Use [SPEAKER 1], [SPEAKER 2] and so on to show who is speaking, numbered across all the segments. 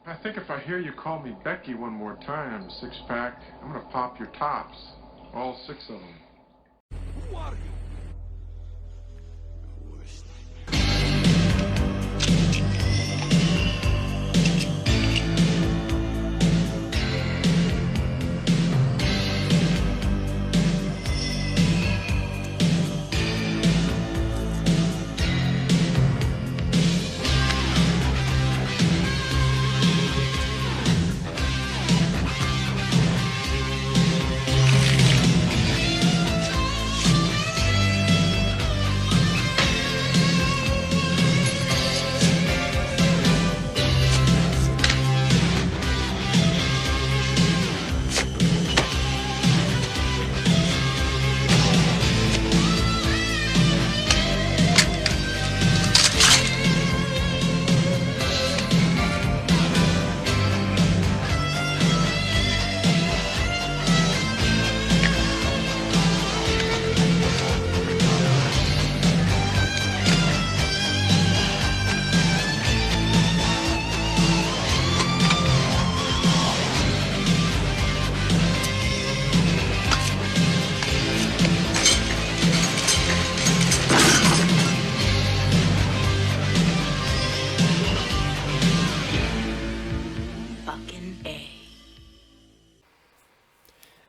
[SPEAKER 1] I think if I hear you call me Becky one more time, six-pack, I'm gonna pop your tops. All six of them.
[SPEAKER 2] Who are you?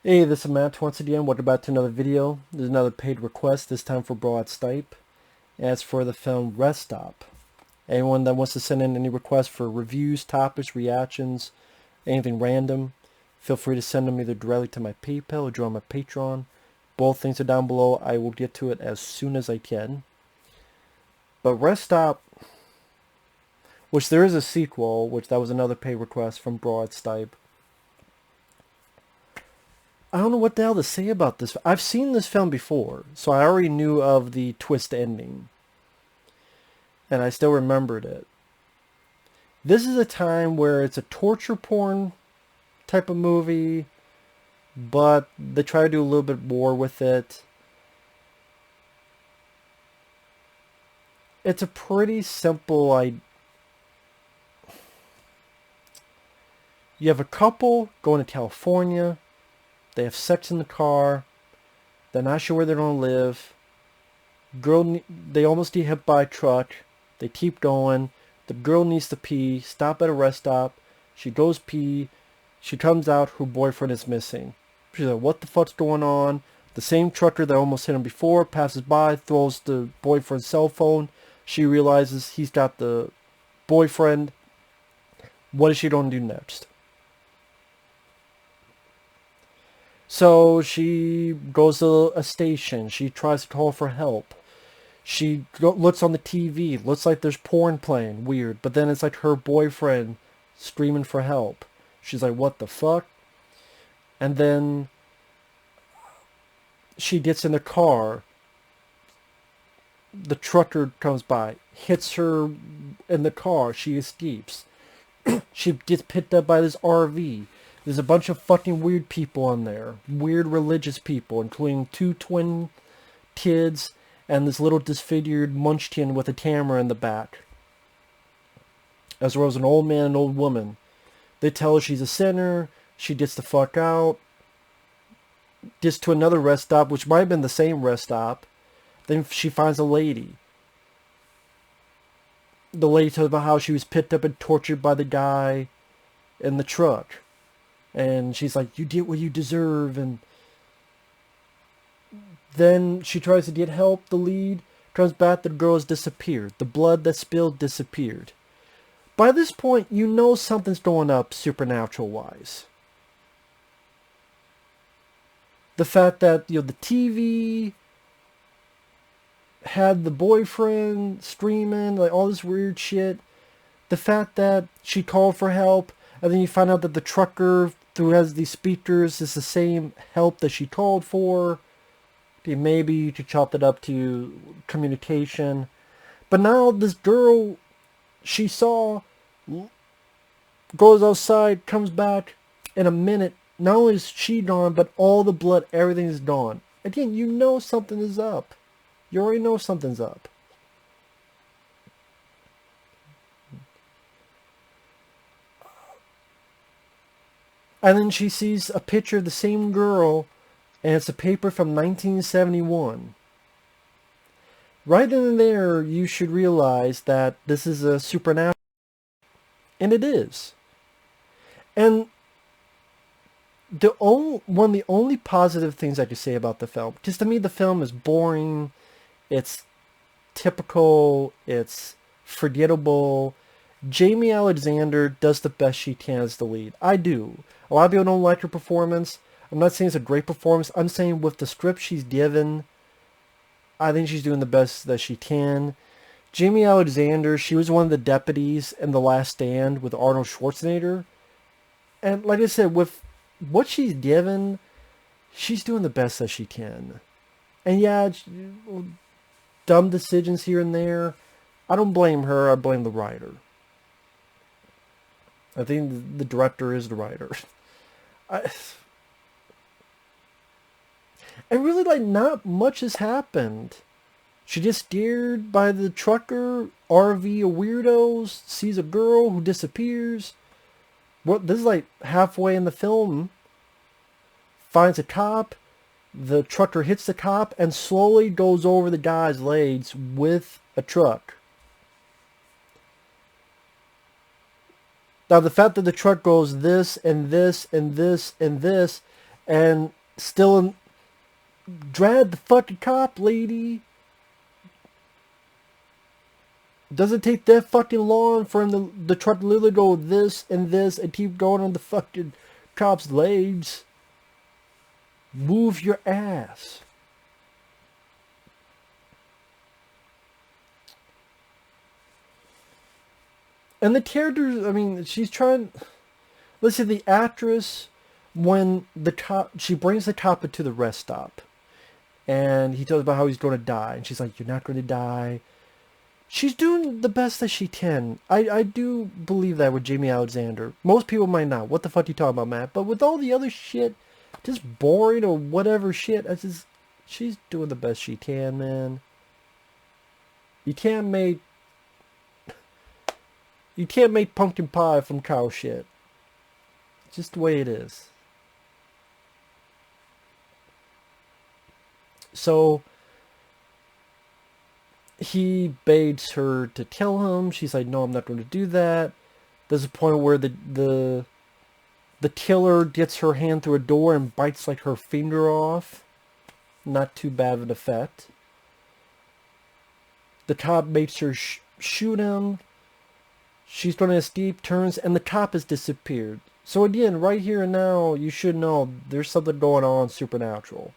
[SPEAKER 3] Hey, this is Matt once again. Welcome back to another video. There's another paid request, this time for Broad Stipe. As for the film Rest Stop. Anyone that wants to send in any requests for reviews, topics, reactions, anything random, feel free to send them either directly to my PayPal or join my Patreon. Both things are down below. I will get to it as soon as I can. But Rest Stop, which there is a sequel, which that was another paid request from Broad Stipe. I don't know what the hell to say about this. I've seen this film before, so I already knew of the twist ending. And I still remembered it. This is a time where it's a torture porn type of movie, but they try to do a little bit more with it. It's a pretty simple You have a couple going to California. They have sex in the car. They're not sure where they're going to live. They almost get hit by a truck. They keep going. The girl needs to pee. Stop at a rest stop. She goes pee. She comes out. Her boyfriend is missing. She's like, what the fuck's going on? The same trucker that almost hit him before passes by, throws the boyfriend's cell phone. She realizes he's got the boyfriend. What is she going to do next? So she goes to a station. She tries to call for help. She looks on the TV. Looks like there's porn playing. Weird. But then it's like her boyfriend screaming for help. She's like, what the fuck? And then she gets in the car. The trucker comes by. Hits her in the car. She escapes. She gets picked up by this RV. There's a bunch of fucking weird people on there. Weird religious people, including two twin kids and this little disfigured munchkin with a camera in the back. As well as an old man and old woman. They tell her she's a sinner. She gets the fuck out. Gets to another rest stop, which might have been the same rest stop. Then she finds a lady. The lady tells about how she was picked up and tortured by the guy in the truck. And she's like, you get what you deserve. And then she tries to get help. The lead comes back. The girl has disappeared. The blood that spilled disappeared. By this point, you know something's going up supernatural-wise. The fact that, the TV had the boyfriend screaming, like all this weird shit. The fact that she called for help. And then you find out that the trucker who has these speakers is the same help that she called for. Okay, maybe you could chop it up to communication. But now this girl she saw goes outside, comes back in a minute. Not only is she gone, but all the blood, everything is gone. Again, you know something is up. You already know something's up. And then she sees a picture of the same girl, and it's a paper from 1971. Right then and there, you should realize that this is a supernatural. And it is. And one of the only positive things I could say about the film, because to me the film is boring, it's typical, it's forgettable. Jamie Alexander does the best she can as the lead. I do. A lot of people don't like her performance. I'm not saying it's a great performance. I'm saying with the script she's given, I think she's doing the best that she can. Jamie Alexander, she was one of the deputies in The Last Stand with Arnold Schwarzenegger. And like I said, with what she's given, she's doing the best that she can. And yeah, dumb decisions here and there. I don't blame her. I blame the writer. I think the director is the writer. And really, like, not much has happened. She gets scared by the trucker, RV of weirdos, sees a girl who disappears. Well, this is like halfway in the film. Finds a cop. The trucker hits the cop and slowly goes over the guy's legs with a truck. Now, the fact that the truck goes this and this and this and this and still drag the fucking cop, lady. Doesn't take that fucking long for him the truck to literally go this and this and keep going on the fucking cop's legs. Move your ass. And the characters, I mean, she's trying... Listen, the actress, when she brings the cop into the rest stop. And he tells about how he's going to die. And she's like, you're not going to die. She's doing the best that she can. I do believe that with Jamie Alexander. Most people might not. What the fuck you talking about, Matt? But with all the other shit, just boring or whatever shit, she's doing the best she can, man. You can't make pumpkin pie from cow shit. It's just the way it is. So he begs her to kill him. She's like, no, I'm not going to do that. There's a point where the killer gets her hand through a door and bites like her finger off. Not too bad of an effect. The cop makes her shoot him. She's going to escape, turns, and the cop has disappeared. So again, right here and now, you should know there's something going on supernatural.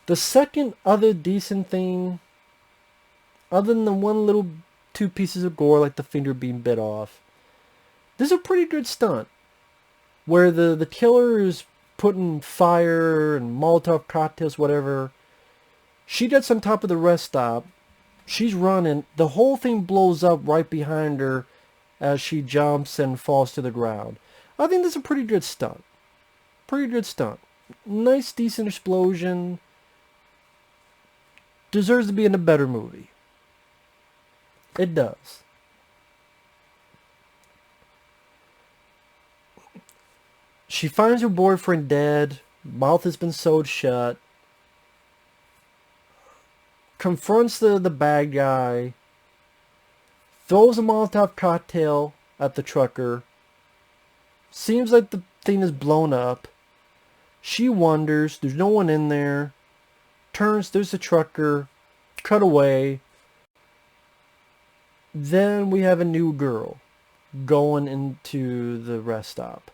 [SPEAKER 3] The second other decent thing, other than the one little 2 pieces of gore like the finger being bit off, this is a pretty good stunt. Where the killer is putting fire and Molotov cocktails, whatever. She gets on top of the rest stop. She's running. The whole thing blows up right behind her as she jumps and falls to the ground. I think that's a pretty good stunt. Pretty good stunt. Nice, decent explosion. Deserves to be in a better movie. It does. She finds her boyfriend dead. Mouth has been sewed shut. Confronts the bad guy. Throws a Molotov cocktail at the trucker. Seems like the thing is blown up. She wonders. There's no one in there. Turns. There's the trucker. Cut away. Then we have a new girl going into the rest stop.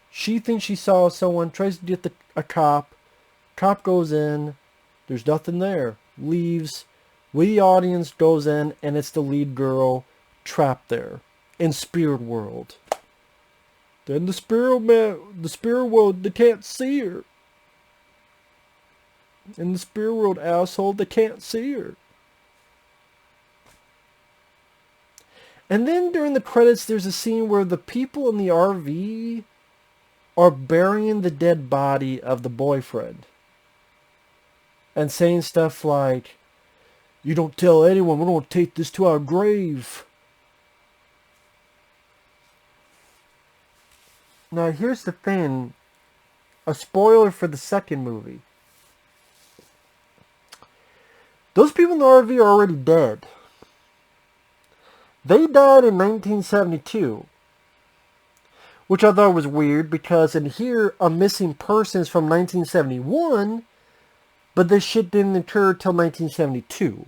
[SPEAKER 3] She thinks she saw someone, tries to get a cop. Cop goes in. There's nothing there. Leaves. We, the audience, goes in, and it's the lead girl trapped there in spirit world. Then the spirit world, they can't see her. In the spirit world, asshole, they can't see her. And then during the credits, there's a scene where the people in the RV are burying the dead body of the boyfriend. And saying stuff like, you don't tell anyone, we're going to take this to our grave. Now here's the thing. A spoiler for the second movie. Those people in the RV are already dead. They died in 1972. Which I thought was weird because in here, a missing person is from 1971, but this shit didn't occur till 1972.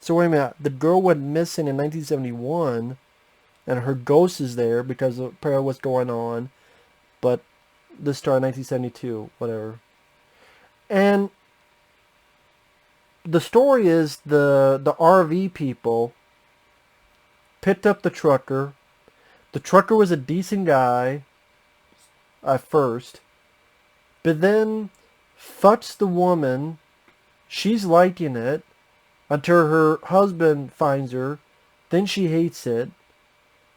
[SPEAKER 3] So wait a minute, the girl went missing in 1971, and her ghost is there because of apparently what's going on, but this started in 1972, whatever. And the story is the RV people picked up the trucker. The trucker was a decent guy at first, but then fucks the woman. She's liking it until her husband finds her. Then she hates it.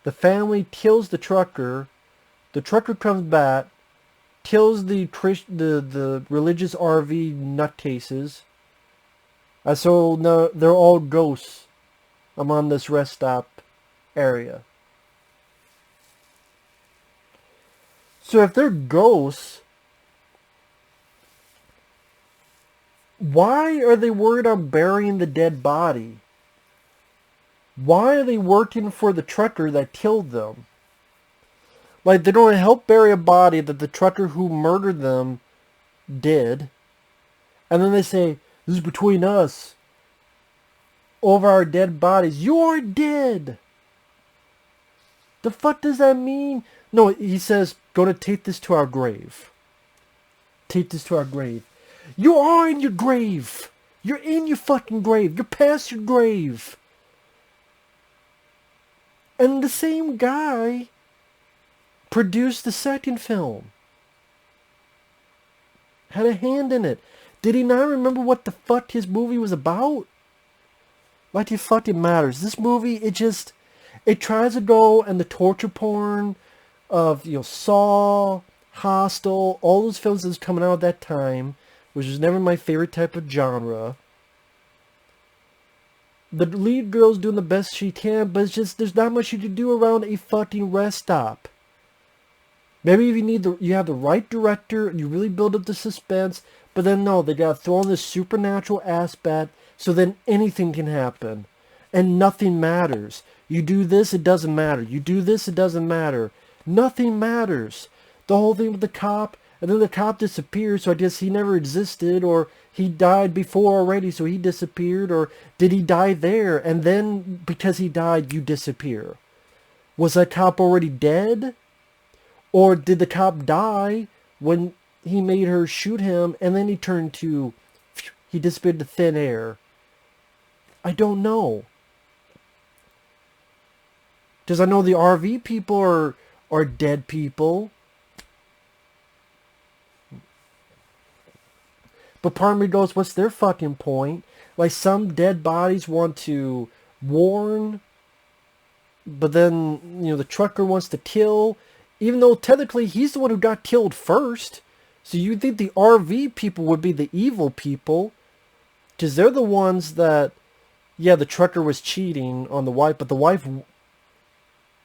[SPEAKER 3] The family kills the trucker. The trucker comes back, kills the religious RV nutcases. And so now they're all ghosts among this rest stop area. So if they're ghosts, why are they worried on burying the dead body? Why are they working for the trucker that killed them? Like, they don't help bury a body that the trucker who murdered them did. And then they say, this is between us. Over our dead bodies. You're dead! The fuck does that mean? No, he says, gonna take this to our grave. Take this to our grave. You are in your grave! You're in your fucking grave! You're past your grave! And the same guy produced the second film. Had a hand in it. Did he not remember what the fuck his movie was about? Like it fucking matters. This movie, it tries to go and the torture porn of, Saw, Hostel, all those films that was coming out at that time, which was never my favorite type of genre. The lead girl's doing the best she can, but it's just, there's not much you can do around a fucking rest stop. Maybe if you have the right director and you really build up the suspense, but then no, they gotta throw in this supernatural aspect so then anything can happen. And nothing matters. You do this, it doesn't matter. You do this, it doesn't matter. Nothing matters. The whole thing with the cop, and then the cop disappears, so I guess he never existed, or he died before already, so he disappeared, or did he die there, and then because he died, you disappear? Was that cop already dead? Or did the cop die when he made her shoot him, and then he disappeared to thin air? I don't know. Because I know the RV people are dead people. But part of me goes, what's their fucking point? Like, some dead bodies want to warn, but then, the trucker wants to kill, even though technically he's the one who got killed first. So you'd think the RV people would be the evil people, because they're the ones that, yeah, the trucker was cheating on the wife, but the wife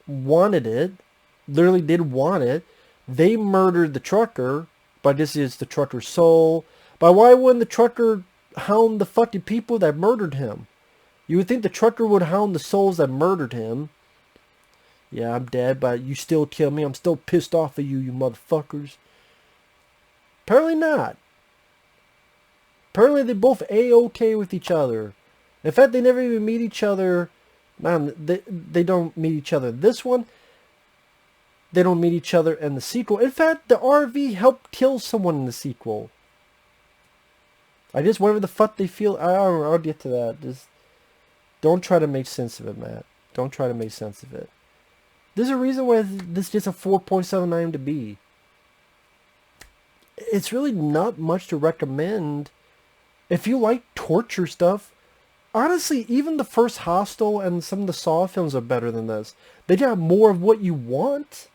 [SPEAKER 3] wanted it, literally did want it. They murdered the trucker, but this is the trucker's soul. But why wouldn't the trucker hound the fucking people that murdered him? You would think the trucker would hound the souls that murdered him. Yeah, I'm dead, but you still kill me. I'm still pissed off at you, you motherfuckers. Apparently not. Apparently they're both A-okay with each other. In fact, they never even meet each other. Man, they don't meet each other in this one. They don't meet each other in the sequel. In fact, the RV helped kill someone in the sequel. I just, whatever the fuck they feel, I don't know, I'll get to that. Just don't try to make sense of it, Matt. Don't try to make sense of it. There's a reason why this gets a 4.79 to B. It's really not much to recommend. If you like torture stuff, honestly, even the first Hostel and some of the Saw films are better than this. They got more of what you want.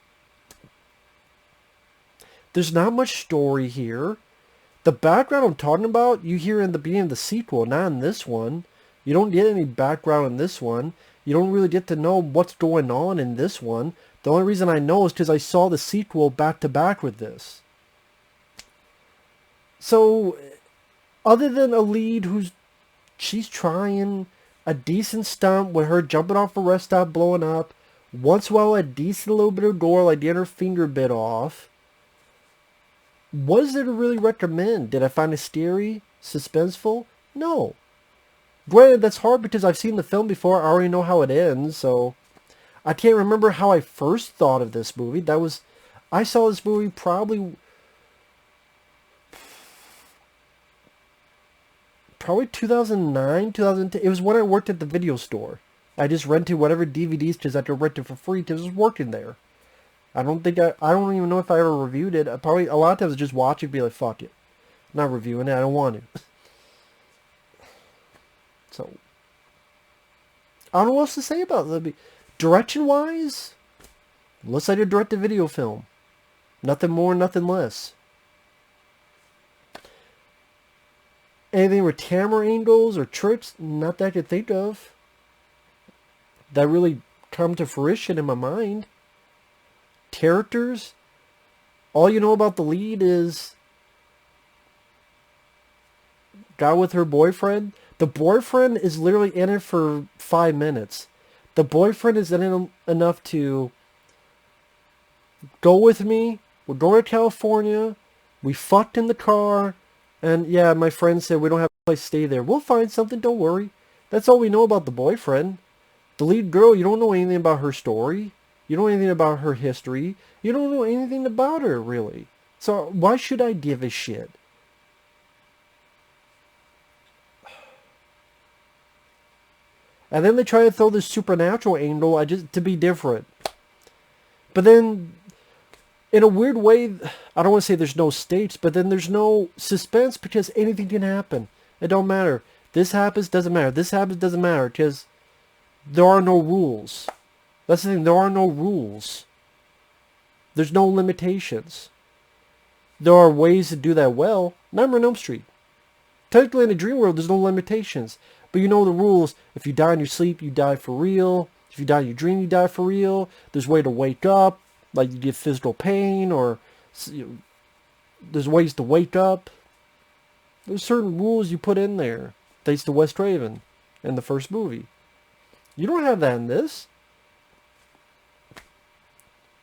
[SPEAKER 3] There's not much story here. The background I'm talking about, you hear in the beginning of the sequel, not in this one. You don't get any background in this one. You don't really get to know what's going on in this one. The only reason I know is because I saw the sequel back to back with this. So, other than a lead she's trying a decent stunt with her jumping off a rest stop, blowing up, once in a while a decent little bit of gore, like getting her finger bit off. What is there to really recommend? Did I find it scary? Suspenseful? No. Granted, that's hard because I've seen the film before. I already know how it ends, so I can't remember how I first thought of this movie. I saw this movie probably 2009, 2010. It was when I worked at the video store. I just rented whatever DVDs because I could rent it for free because I was working there. I don't even know if I ever reviewed it. Probably a lot of times just watch it and be like, fuck it. Not reviewing it, I don't want to. So, I don't know what else to say about it. Direction-wise, looks like a direct-to-video film. Nothing more, nothing less. Anything with camera angles or tricks, not that I could think of, that really come to fruition in my mind. Characters, all you know about the lead is guy with her boyfriend. The boyfriend is literally in it for 5 minutes. The boyfriend is in it enough to go with me. We're going to California. We fucked in the car. And yeah, my friend said we don't have a place to stay there. We'll find something, don't worry. That's all we know about the boyfriend. The lead girl, you don't know anything about her story. You don't know anything about her history. You don't know anything about her, really. So why should I give a shit? And then they try to throw this supernatural angle to be different. But then, in a weird way, I don't want to say there's no stakes, but then there's no suspense because anything can happen. It don't matter. This happens, doesn't matter. This happens, doesn't matter because there are no rules. That's the thing, there are no rules. There's no limitations. There are ways to do that well. Nightmare on Elm Street. Technically in the dream world, there's no limitations. But you know the rules. If you die in your sleep, you die for real. If you die in your dream, you die for real. There's a way to wake up. Like you get physical pain or there's ways to wake up. There's certain rules you put in there. Thanks to Wes Craven in the first movie. You don't have that in this.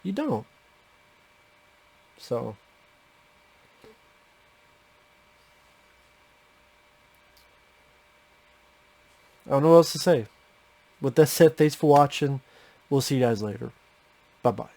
[SPEAKER 3] You don't. So. I don't know what else to say. With that said, thanks for watching. We'll see you guys later. Bye-bye.